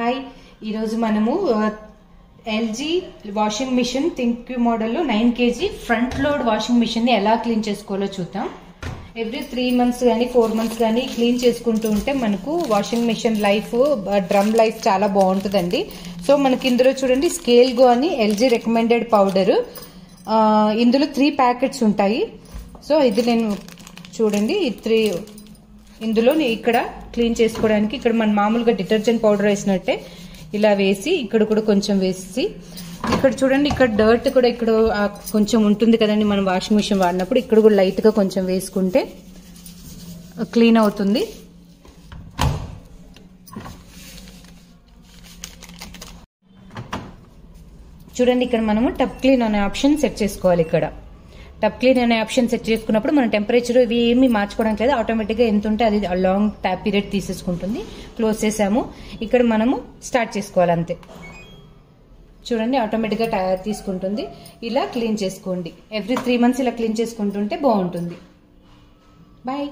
Hi, ఈరోజు మనము LG washing machine think మోడల్లో 9 kg front load washing machine ని ఎలా క్లీన్ చేసుకోవాలో చూద్దాం. ఎవ్రీ 3 months కానీ 4 months కానీ క్లీన్ చేసుకుంటూ ఉంటే మనకు washing machine life, drum life చాలా బాగుంటుందండి. సో మనకి ఇందులో చూడండి స్కేల్ గో అని ఎల్జీ రికమెండెడ్ పౌడర్, ఇందులో 3 ప్యాకెట్స్ ఉంటాయి. సో ఇది నేను చూడండి ఇందులో ఇక్కడ క్లీన్ చేసుకోవడానికి ఇక్కడ మనం మామూలుగా డిటర్జెంట్ పౌడర్ వేసినట్టే ఇలా వేసి ఇక్కడ కూడా కొంచెం వేసి, ఇక్కడ చూడండి ఇక్కడ డర్ట్ కూడా ఇక్కడ కొంచెం ఉంటుంది కదండి మనం వాషింగ్ మిషన్ వాడినప్పుడు, ఇక్కడ కూడా లైట్ గా కొంచెం వేసుకుంటే క్లీన్ అవుతుంది. చూడండి ఇక్కడ మనము టబ్ క్లీన్ అనే ఆప్షన్ సెట్ చేసుకోవాలి. ఇక్కడ టబ్ క్లీన్ అనే ఆప్షన్ సెట్ చేసుకున్నప్పుడు మన టెంపరేచర్ ఇవి ఏమి మార్చుకోవడానికి లేదు, ఆటోమేటిక్గా ఎంత ఉంటే అది లాంగ్ ట్యాప్ పీరియడ్ తీసేసుకుంటుంది. క్లోజ్ చేసాము, ఇక్కడ మనము స్టార్ట్ చేసుకోవాలి అంతే. చూడండి ఆటోమేటిక్గా తీసుకుంటుంది. ఇలా క్లీన్ చేసుకోండి. ఎవ్రీ 3 months ఇలా క్లీన్ చేసుకుంటుంటే బాగుంటుంది. బాయ్.